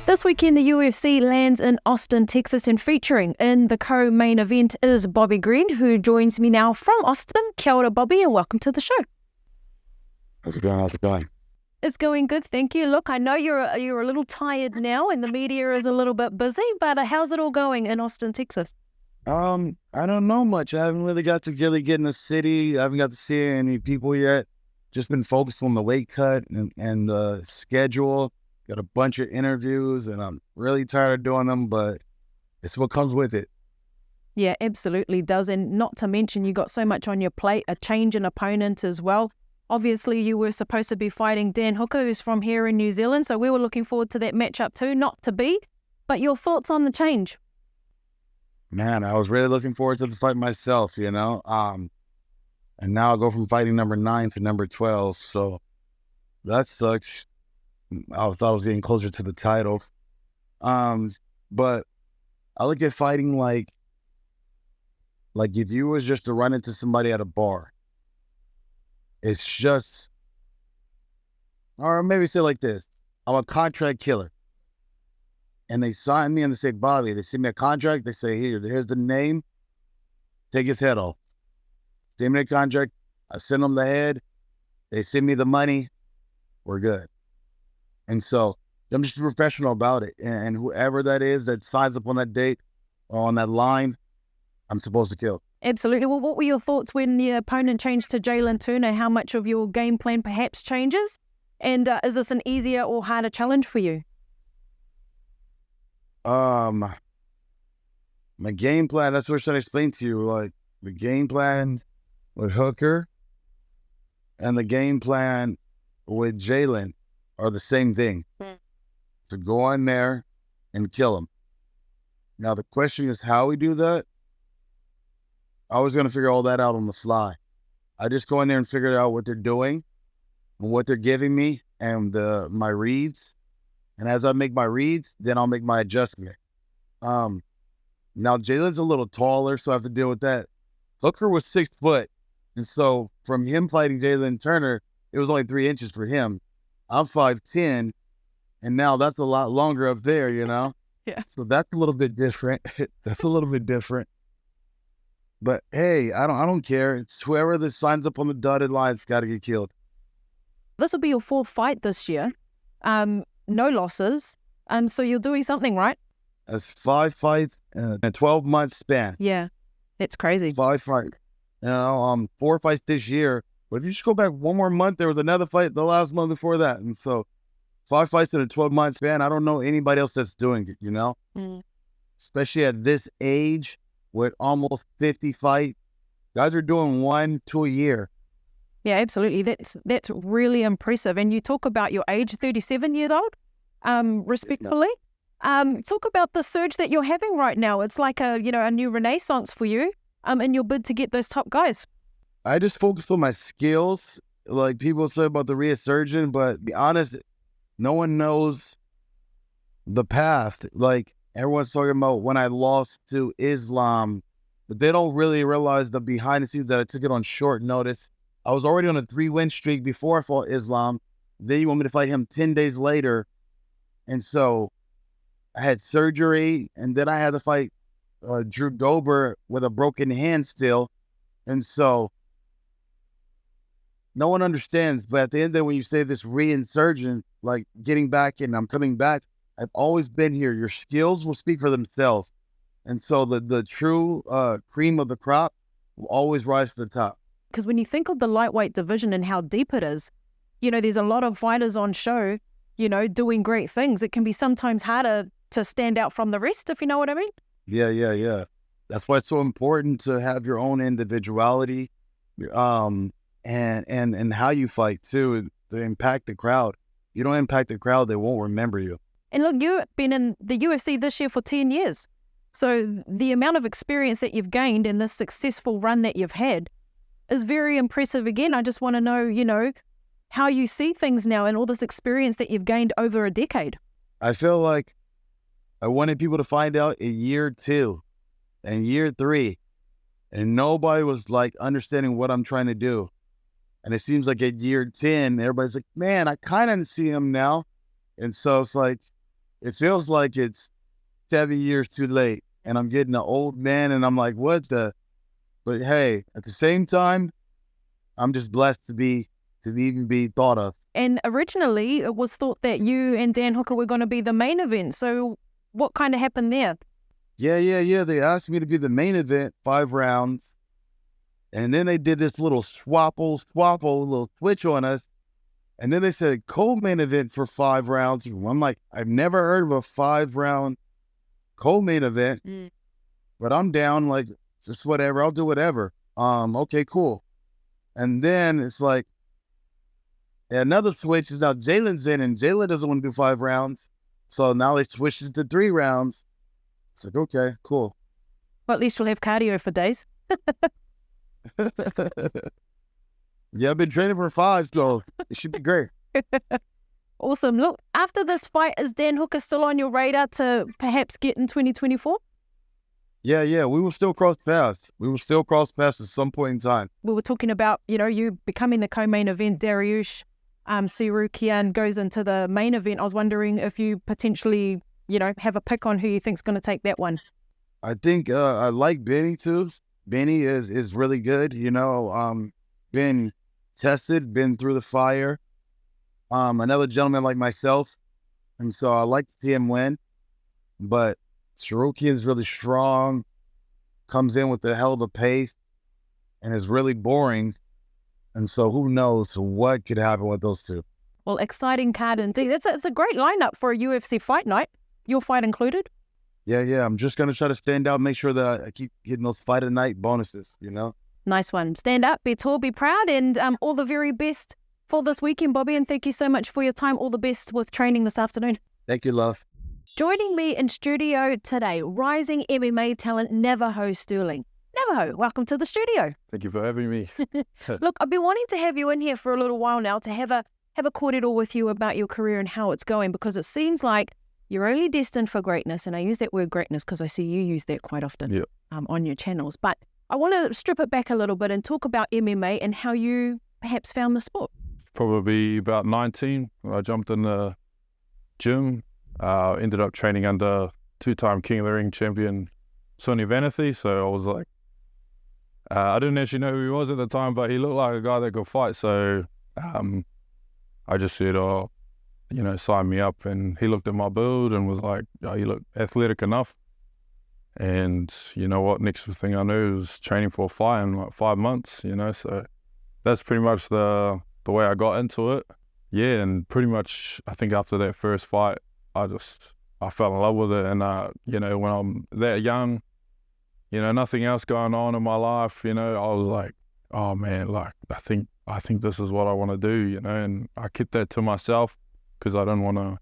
This weekend, the UFC lands in Austin, Texas, and featuring in the co-main event is Bobby Green, who joins me now from Austin. Kia ora, Bobby, and welcome to the show. How's it going? How's it going? It's going good, thank you. Look, I know you're a little tired now, and the media is a little bit busy, but how's it all going in Austin, Texas? I don't know much. I haven't really got to really get in the city. I haven't got to see any people yet. Just been focused on the weight cut and the schedule. Got a bunch of interviews, and I'm really tired of doing them, but it's what comes with it. Yeah, absolutely does. And not to mention, you got so much on your plate, a change in opponent as well. Obviously, you were supposed to be fighting Dan Hooker, who's from here in New Zealand, so we were looking forward to that matchup too, not to be. But your thoughts on the change? Man, I was really looking forward to the fight myself, you know? And now I go from fighting number 9 to number 12, so that sucks. I thought I was getting closer to the title. But I look at fighting like if you was just to run into somebody at a bar. It's just, or maybe say it like this. I'm a contract killer. And they sign me and they say, Bobby, they send me a contract. They say, here's the name. Take his head off. Send me the contract. I send them the head. They send me the money. We're good. And so I'm just a professional about it. And whoever that is that signs up on that date or on that line, I'm supposed to kill. Absolutely. Well, what were your thoughts when the opponent changed to Jalen Turner? How much of your game plan perhaps changes? And is this an easier or harder challenge for you? My game plan, that's what I should explain to you. Like, the game plan with Hooker and the game plan with Jalen are the same thing. To go in there and kill him. Now, the question is how we do that. I was going to figure all that out on the fly. I just go in there and figure out what they're doing and what they're giving me and my reads. And as I make my reads, then I'll make my adjustment. Now, Jalen's a little taller, so I have to deal with that. Hooker was 6 foot. And so from him fighting Jalen Turner, it was only 3 inches for him. I'm 5'10", and now that's a lot longer up there, you know? Yeah. So that's a little bit different. That's a little bit different. But hey, I don't care. It's whoever that signs up on the dotted line's got to get killed. This will be your 4th fight this year. No losses. So you're doing something, right? That's 5 fights in a 12-month span. Yeah, it's crazy. 5 fights. You know, 4 fights this year. But if you just go back one more month, there was another fight the last month before that. And so 5 fights in a 12-month span, I don't know anybody else that's doing it, you know? Especially at this age with almost 50 fights. Guys are doing 1-2 a year. Yeah, absolutely. That's really impressive. And you talk about your age, 37 years old, respectfully. Talk about the surge that you're having right now. It's like a new renaissance for you in your bid to get those top guys. I just focused on my skills. Like people say about the resurgence, but to be honest, no one knows the path. Like everyone's talking about when I lost to Islam, but they don't really realize the behind the scenes that I took it on short notice. I was already on a 3-win streak before I fought Islam. Then you want me to fight him 10 days later. And so I had surgery, and then I had to fight Drew Dober with a broken hand still. And so no one understands, but at the end of the day, when you say this reinsurgent, like getting back and I'm coming back, I've always been here. Your skills will speak for themselves. And so the true cream of the crop will always rise to the top. Because when you think of the lightweight division and how deep it is, there's a lot of fighters on show, doing great things. It can be sometimes harder to stand out from the rest, if you know what I mean. Yeah. That's why it's so important to have your own individuality. And how you fight too, to impact the crowd. You don't impact the crowd, they won't remember you. And look, you've been in the UFC this year for 10 years. So the amount of experience that you've gained in this successful run that you've had is very impressive. Again, I just want to know, how you see things now and all this experience that you've gained over a decade. I feel like I wanted people to find out in year 2 and year 3, and nobody was like understanding what I'm trying to do. And it seems like at year 10, everybody's like, man, I kind of see him now. And so it's like, it feels like it's 7 years too late, and I'm getting an old man, and I'm like, what the? But hey, at the same time, I'm just blessed to even be thought of. And originally, it was thought that you and Dan Hooker were going to be the main event. So what kind of happened there? Yeah. They asked me to be the main event, 5 rounds. And then they did this little swapple, little switch on us. And then they said co-main event for 5 rounds. I'm like, I've never heard of a 5-round co-main event, but I'm down, like, just whatever. I'll do whatever. Okay, cool. And then it's like, another switch is now Jalen's in, and Jalen doesn't want to do 5 rounds. So now they switched it to 3 rounds. It's like, okay, cool. Well, at least you'll have cardio for days. Yeah, I've been training for 5, so it should be great. Awesome. Look, after this fight, is Dan Hooker still on your radar to perhaps get in 2024? Yeah, we will still cross paths. At some point in time. We were talking about, you becoming the co-main event. Dariush Sirukian goes into the main event. I was wondering if you potentially, have a pick on who you think's going to take that one. I think I like Benny too. Benny is really good. Been tested, been through the fire. Another gentleman like myself, and so I like to see him win. But Sarukian's really strong, comes in with a hell of a pace, and is really boring. And so who knows what could happen with those two. Well, exciting card indeed. It's a great lineup for a UFC fight night. Your fight included? Yeah. I'm just going to try to stand out, make sure that I keep getting those fight of night bonuses, Nice one. Stand up, be tall, be proud, and all the very best for this weekend, Bobby. And thank you so much for your time. All the best with training this afternoon. Thank you, love. Joining me in studio today, rising MMA talent Navajo Stirling. Navajo, welcome to the studio. Thank you for having me. Look, I've been wanting to have you in here for a little while now to have a cordial with you about your career and how it's going, because it seems like you're only destined for greatness. And I use that word greatness because I see you use that quite often on your channels. But I want to strip it back a little bit and talk about MMA and how you perhaps found the sport. Probably about 19 when I jumped in the gym. Ended up training under 2-time King of the Ring champion Sonny Vanathy. So I was like, I didn't actually know who he was at the time, but he looked like a guy that could fight. So I just said, sign me up. And he looked at my build and was like, oh, you look athletic enough. And you know what, next thing I knew was training for a fight in like 5 months, so that's pretty much the way I got into it. Yeah, and pretty much I think after that first fight, I fell in love with it. And, when I'm that young, nothing else going on in my life, I was like, oh man, like, I think this is what I want to do, and I kept that to myself because I didn't want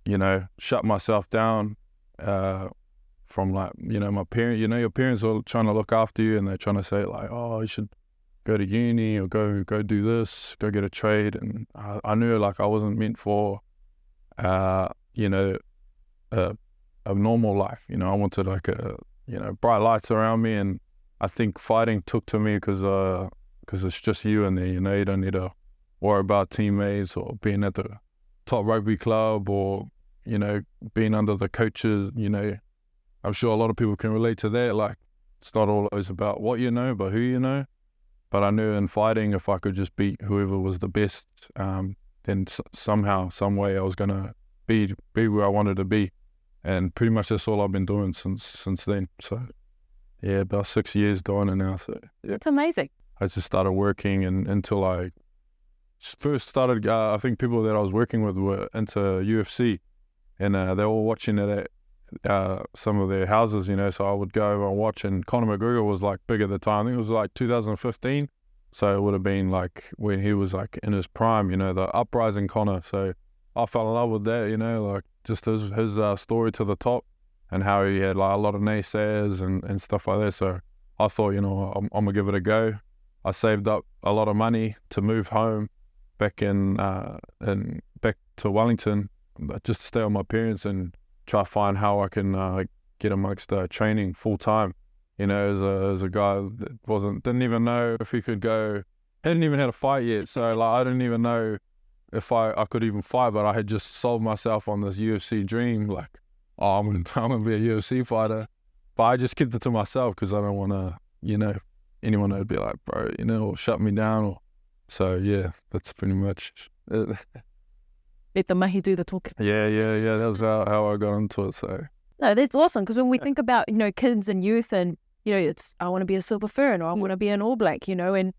to, shut myself down, from like, my parents, your parents are trying to look after you and they're trying to say like, oh, you should go to uni or go do this, go get a trade. And I knew like I wasn't meant for, a normal life. I wanted like bright lights around me. And I think fighting took to me because it's just you in there, you don't need to worry about teammates or being at the top rugby club or, being under the coaches, I'm sure a lot of people can relate to that. Like, it's not always about what you know, but who you know. But I knew in fighting, if I could just beat whoever was the best, then somehow, some way, I was gonna be where I wanted to be. And pretty much that's all I've been doing since then. So, yeah, about 6 years doing it now. So, yeah, it's amazing. I just started working, and until I first started, I think people that I was working with were into UFC, and they were watching it at some of their houses, so I would go and watch. And Conor McGregor was like big at the time. I think it was like 2015, so it would have been like when he was like in his prime, the uprising Conor. So I fell in love with that, like just his story to the top, and how he had like a lot of naysayers and stuff like that. So I thought, I'm gonna give it a go. I saved up a lot of money to move home back back to Wellington, just to stay with my parents and try to find how I can get amongst training full time. As a guy that didn't even know if he could go, hadn't even had a fight yet. So like I didn't even know if I could even fight, but I had just sold myself on this UFC dream, like, oh, I'm gonna be a UFC fighter. But I just kept it to myself because I don't want to, you know, anyone would be like, bro, you know, or shut me down. Or so yeah, that's pretty much it. Let the mahi do the talking. Yeah. That's how I got into it. So No, that's awesome, because when we think about, you know, kids and youth, and, you know, it's, I want to be a silver fern, or I want to be an All Black, you know, and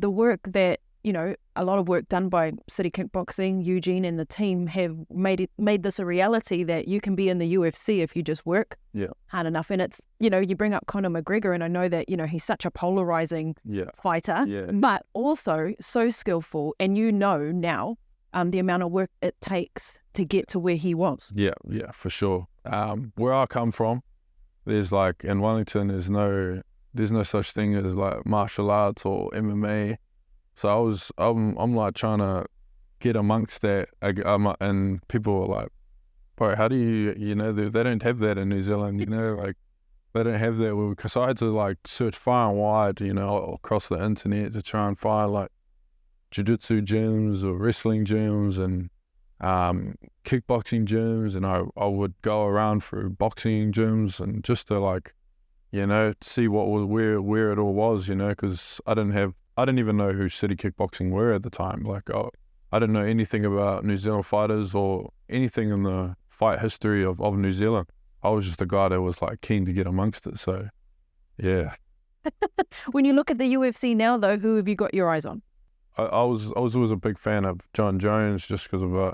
the work that, you know, a lot of work done by City Kickboxing, Eugene and the team have made this a reality that you can be in the UFC if you just work hard enough. And it's, you know, you bring up Conor McGregor, and I know that, you know, he's such a polarizing fighter, but also so skillful. And you know now the amount of work it takes to get to where he was. Yeah, for sure. Where I come from, there's like, in Wellington, there's no such thing as like martial arts or MMA. So I'm like trying to get amongst that, and people were like, bro, how do you know, they don't have that in New Zealand, you know, like they don't have that. Because I had to like search far and wide, you know, across the internet to try and find like jiu-jitsu gyms or wrestling gyms and kickboxing gyms, and I would go around through boxing gyms and just to like, you know, see what was where it all was, you know, because I didn't even know who City Kickboxing were at the time. Like I didn't know anything about New Zealand fighters or anything in the fight history of New Zealand. I was just a guy that was like keen to get amongst it. So yeah. When you look at the UFC now though, who have you got your eyes on? I was always a big fan of John Jones, just because of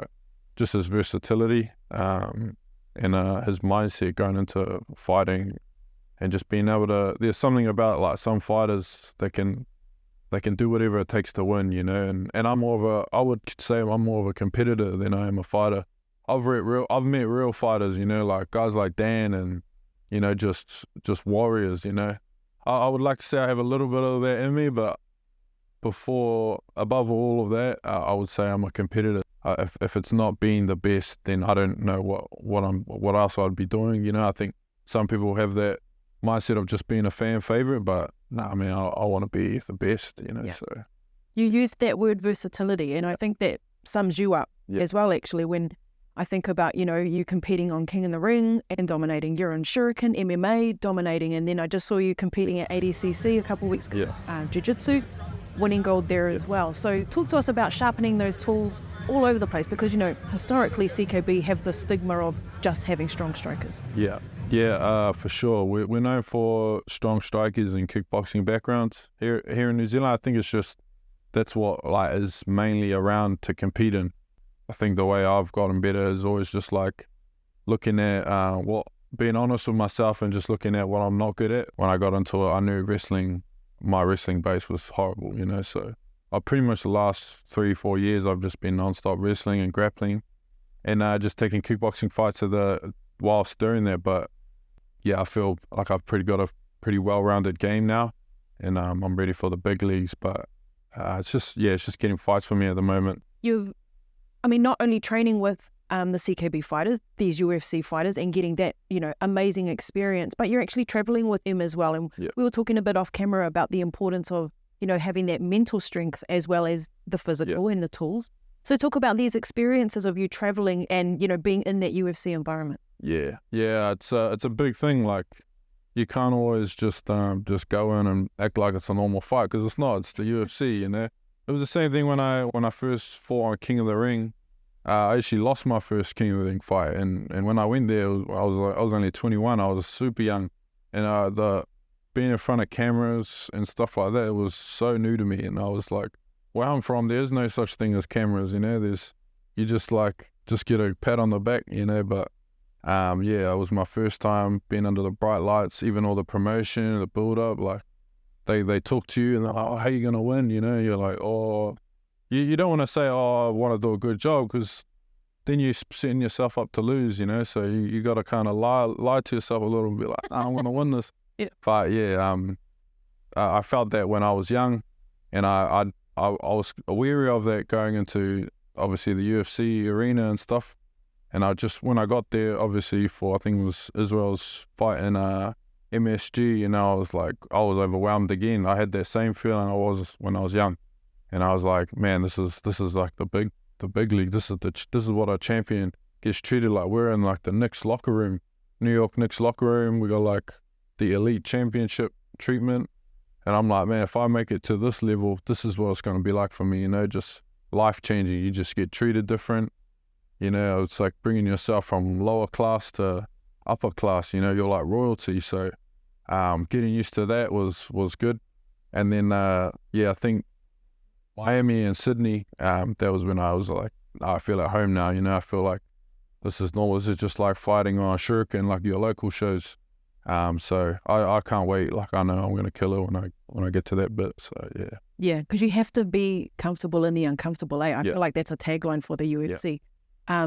just his versatility and his mindset going into fighting, and just being able to. There's something about like some fighters that can do whatever it takes to win, you know. And I would say I'm more of a competitor than I am a fighter. I've met real fighters, you know, like guys like Dan, and you know, just warriors, you know. I would like to say I have a little bit of that in me, but above all of that, I would say I'm a competitor. If it's not being the best, then I don't know what else I'd be doing. You know, I think some people have that mindset of just being a fan favorite, but no, I mean, I want to be the best. You know, so you used that word versatility, and I think that sums you up as well. Actually, when I think about, you know, you competing on King in the Ring and dominating. You're in Shuriken, MMA, dominating, and then I just saw you competing at ADCC a couple of weeks ago, Jiu-Jitsu, winning gold there as well. So talk to us about sharpening those tools all over the place, because, you know, historically CKB have the stigma of just having strong strikers. Yeah, for sure. We're known for strong strikers and kickboxing backgrounds here in New Zealand. I think it's just that's what like is mainly around to compete in. I think the way I've gotten better is always just like looking at being honest with myself and just looking at what I'm not good at. When I got into it, I knew my wrestling base was horrible, you know. So I pretty much the last 3-4 years I've just been non-stop wrestling and grappling, and just taking kickboxing fights whilst doing that. But yeah, I feel like I've got a pretty well-rounded game now, and I'm ready for the big leagues. But it's just getting fights for me at the moment. Not only training with the CKB fighters, these UFC fighters, and getting that, you know, amazing experience, but you're actually traveling with them as well. And we were talking a bit off camera about the importance of, you know, having that mental strength as well as the physical and the tools. So talk about these experiences of you traveling and, you know, being in that UFC environment. Yeah, it's a big thing. Like, you can't always just go in and act like it's a normal fight, because it's not. It's the UFC, you know. It was the same thing when I first fought on King of the Ring. I actually lost my first King of the Ring fight, and when I went there, I was only 21. I was super young, and the being in front of cameras and stuff like that, it was so new to me. And I was like, where I'm from, there's no such thing as cameras, you know. You just get a pat on the back, you know. But it was my first time being under the bright lights, even all the promotion, the build up, like. They talk to you and they're like, oh, how are you going to win? You know, you're like, oh, you don't want to say, oh, I want to do a good job, because then you're setting yourself up to lose, you know. So you got to kind of lie to yourself a little bit, like, I'm going to win this. But I felt that when I was young, and I was wary of that going into obviously the UFC arena and stuff. And when I got there, obviously I think it was Israel's fight in MSG, you know, I was overwhelmed again. I had that same feeling I was when I was young, and I was like, man, this is like the the big league. This is what our champion gets treated like. We're in like the Knicks locker room, New York Knicks locker room. We got like the elite championship treatment. And I'm like, man, if I make it to this level, this is what it's going to be like for me, just life-changing. You just get treated different. It's like bringing yourself from lower class to upper class. You're like royalty. So getting used to that was good. And then, I think Miami and Sydney, that was when I was like, I feel at home now. I feel like this is normal. This is just like fighting on a shuriken, like your local shows. So I can't wait. Like, I know I'm going to kill it when I get to that bit. So, yeah. Yeah, because you have to be comfortable in the uncomfortable. I feel like that's a tagline for the UFC.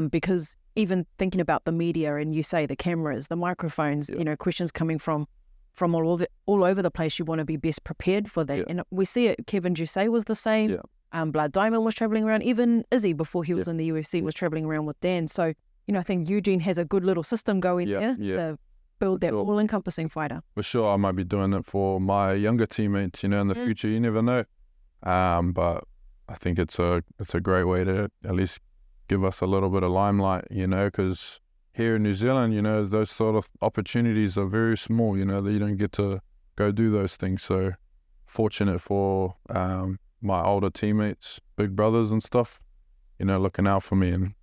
Because even thinking about the media, and you say the cameras, the microphones, questions coming from all over the place, you want to be best prepared for that. And we see it. Kevin Jusay was the same. Blood Diamond was traveling around. Even Izzy, before he was in the UFC, was traveling around with Dan. So, I think Eugene has a good little system going there to build that all-encompassing fighter. For sure, I might be doing it for my younger teammates, in the future. You never know. But I think it's a great way to at least give us a little bit of limelight, because here in New Zealand, those sort of opportunities are very small, that you don't get to go do those things. So fortunate for my older teammates, big brothers and stuff, looking out for me. And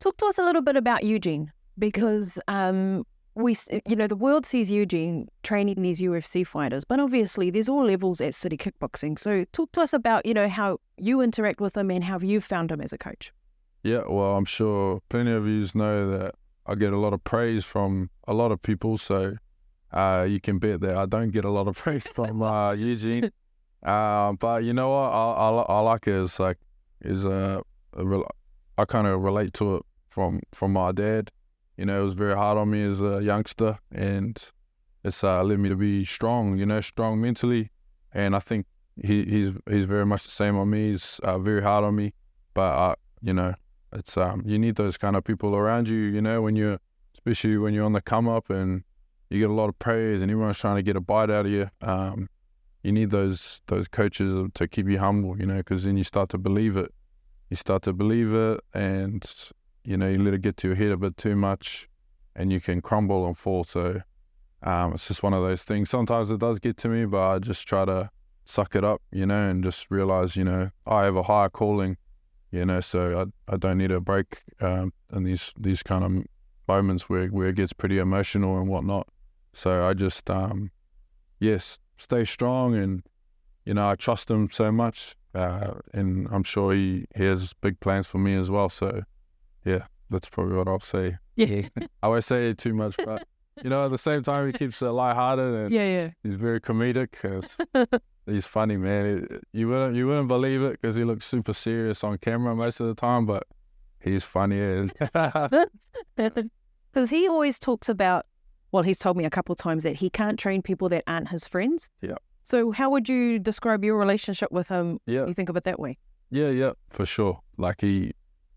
Talk to us a little bit about Eugene, because the world sees Eugene training these UFC fighters, but obviously there's all levels at City Kickboxing. So talk to us about, how you interact with him and how you found him as a coach. Yeah, well, I'm sure plenty of you know that I get a lot of praise from a lot of people. So you can bet that I don't get a lot of praise from Eugene. But you know what? I like it. It's like, I kind of relate to it from my dad. It was very hard on me as a youngster, and it's led me to be strong, strong mentally. And I think he's very much the same on me. He's very hard on me, but it's you need those kind of people around you, especially when you're on the come up and you get a lot of praise and everyone's trying to get a bite out of you. You need those coaches to keep you humble, because then you start to believe it. And you let it get to your head a bit too much and you can crumble and fall. So it's just one of those things. Sometimes it does get to me, but I just try to suck it up, and just realize, I have a higher calling, so I don't need a break in these kind of moments where it gets pretty emotional and whatnot. So I just, stay strong, and, I trust him so much, and I'm sure he has big plans for me as well. So, yeah, that's probably what I'll say. Yeah. I won't say it too much, but, at the same time, he keeps it lighthearted, and he's very comedic. He's funny, man. You wouldn't believe it because he looks super serious on camera most of the time, but he's funny. Because he always talks about, well, he's told me a couple of times that he can't train people that aren't his friends. Yeah. So how would you describe your relationship with him? Yeah. You think of it that way? Yeah, for sure. Like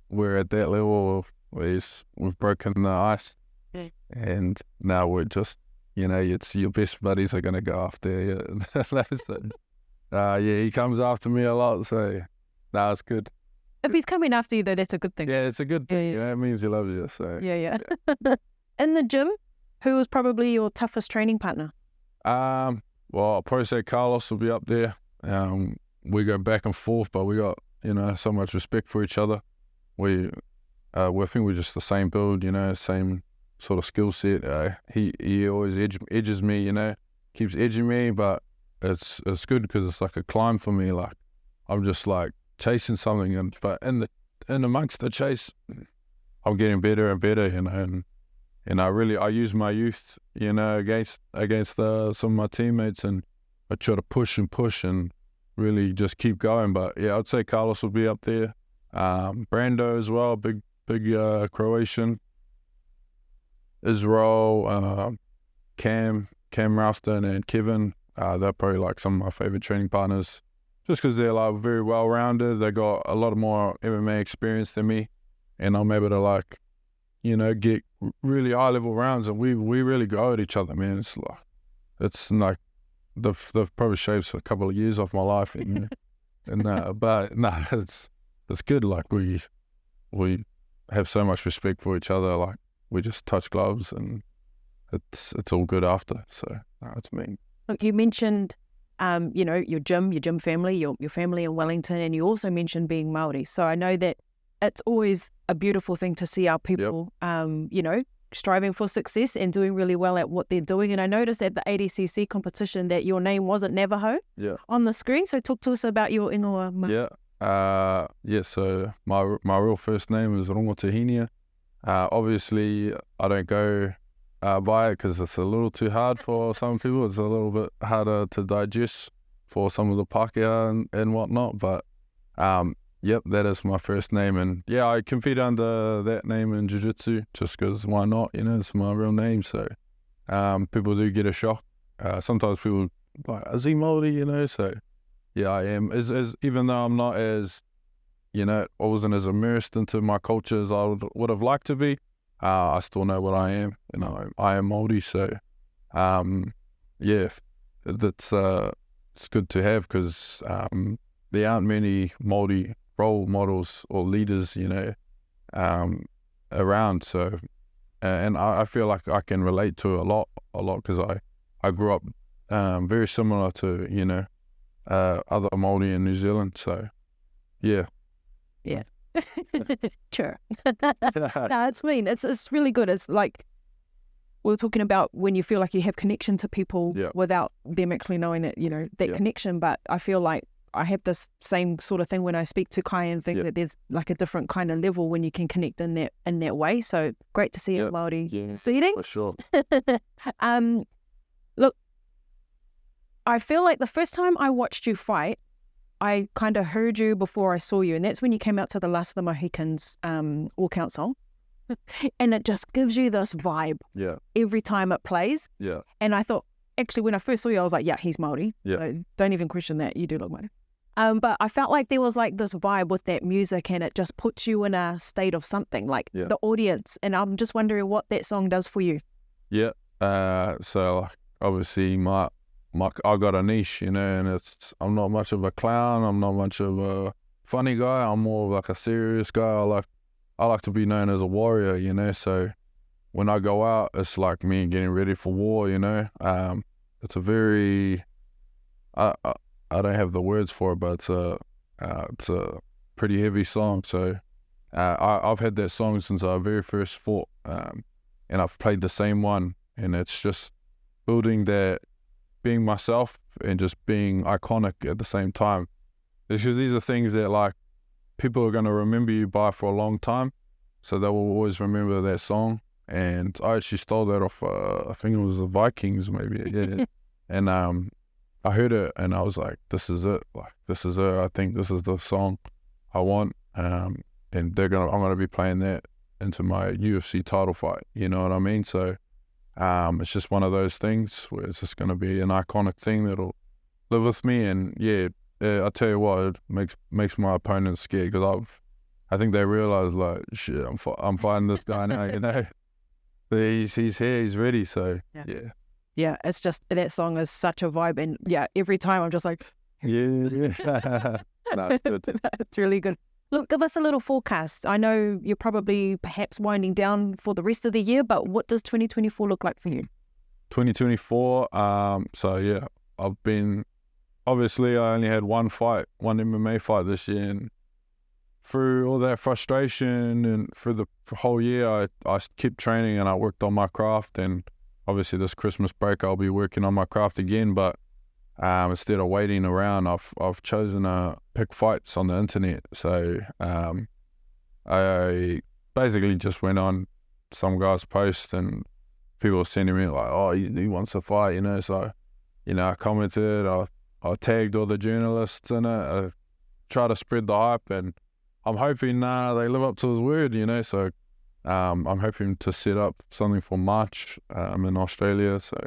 we're at that level where we've broken the ice, and now we're just, it's your best buddies are gonna go after. He comes after me a lot, so it's good. If he's coming after you, though, that's a good thing. Yeah, it's a good thing. It means he loves you. So yeah. In the gym, who was probably your toughest training partner? Well, I'll probably say Carlos will be up there. We go back and forth, but we got so much respect for each other. We think we're just the same build, same sort of skill set. He always edges me, keeps edging me, but it's good because it's like a climb for me. Like I'm just like chasing something, but in amongst the chase, I'm getting better and better, and I use my youth, against some of my teammates, and I try to push and really just keep going. But yeah, I'd say Carlos will be up there. Brando as well, big Croatian. Israel, Cam Ralston and Kevin, they're probably like some of my favorite training partners, just because they're like very well rounded. They got a lot more MMA experience than me, and I'm able to get really high level rounds, and we really go at each other, man. It's like they've probably shaved a couple of years off my life, but it's good. Like we we have so much respect for each other. Like we just touch gloves and it's all good after. So it's me. Look, you mentioned, your gym family, your family in Wellington, and you also mentioned being Māori. So I know that it's always a beautiful thing to see our people, striving for success and doing really well at what they're doing. And I noticed at the ADCC competition that your name wasn't Navajo on the screen. So talk to us about your ingoa. So my real first name is Rongotahinia. Obviously, I don't go by it because it's a little too hard for some people. It's a little bit harder to digest for some of the Pākehā and whatnot. But that is my first name. And I compete under that name in Jiu-Jitsu just because why not? It's my real name. So people do get a shock. Sometimes people like, is he Māori? So I am. As even though I'm not as, I wasn't as immersed into my culture as I would have liked to be, I still know what I am. I am Māori. So that's it's good to have because there aren't many Māori role models or leaders, around. So, and I feel like I can relate to a lot because I grew up very similar to, other Māori in New Zealand. So, yeah. Sure. No, it's mean. It's really good. It's like we were talking about when you feel like you have connection to people without them actually knowing that, that connection. But I feel like I have this same sort of thing when I speak to Kai and think that there's like a different kind of level when you can connect in that way. So great to see it, Māori seating. For sure. Look, I feel like the first time I watched you fight, I kind of heard you before I saw you, and that's when you came out to the Last of the Mohicans all-count song. And it just gives you this vibe every time it plays. Yeah. And I thought, actually, when I first saw you, I was like, yeah, he's Māori. Yeah. So don't even question that. You do look Māori. But I felt like there was like this vibe with that music, and it just puts you in a state of something, like the audience. And I'm just wondering what that song does for you. Yeah. So obviously I got a niche, and I'm not much of a clown. I'm not much of a funny guy. I'm more of like a serious guy. I like to be known as a warrior, So when I go out, it's like me getting ready for war, It's a very, I don't have the words for it, but it's a pretty heavy song. So I've had that song since I very first fought, and I've played the same one, and it's just building that, being myself and just being iconic at the same time. Because these are things that like people are going to remember you by for a long time, so they will always remember that song. And I actually stole that off, I think it was the Vikings maybe, and I heard it and I was like, this is it, I think this is the song I want, and I'm gonna be playing that into my UFC title fight, you know what I mean? So it's just one of those things where it's just going to be an iconic thing that'll live with me. And I tell you what, it makes my opponents scared, because I think they realize like, shit, I'm fighting this guy now, He's here, he's ready. So yeah, it's just, that song is such a vibe, and every time I'm just like, no, it's good. It's really good. Look, give us a little forecast. I know you're probably perhaps winding down for the rest of the year, but what does 2024 look like for you? 2024, I've been, obviously I only had one MMA fight this year, and through all that frustration and through the whole year, I kept training and I worked on my craft, and obviously this Christmas break I'll be working on my craft again, but instead of waiting around, I've chosen to pick fights on the internet. So I basically just went on some guy's post, and people were sending me like, oh, he wants to fight, So, I commented, I tagged all the journalists in it. I try to spread the hype, and I'm hoping they live up to his word, So I'm hoping to set up something for March in Australia. So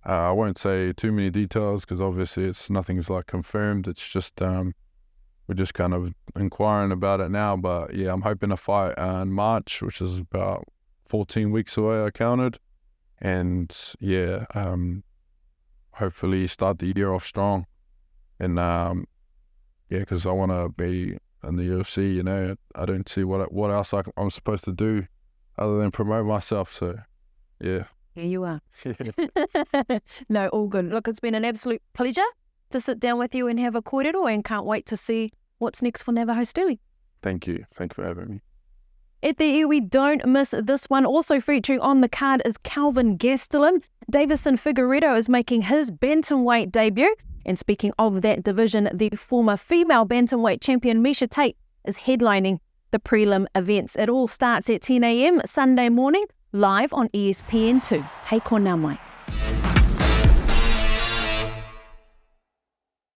I won't say too many details because obviously nothing's like confirmed. It's just we're just kind of inquiring about it now. But yeah, I'm hoping to fight in March, which is about 14 weeks away, I counted. And hopefully start the year off strong. And because I want to be in the UFC. You know, I don't see what else I'm supposed to do other than promote myself. So, yeah. Here you are. No, all good. Look, it's been an absolute pleasure to sit down with you and have a kōrero, and can't wait to see what's next for Navajo Stirling. Thank you. Thank you for having me. At the iwi, don't miss this one. Also featuring on the card is Calvin Gastelum. Davison Figueiredo is making his bantamweight debut. And speaking of that division, the former female bantamweight champion Miesha Tate is headlining the prelim events. It all starts at 10 a.m. Sunday morning, live on ESPN2. Hei ko ngā mai.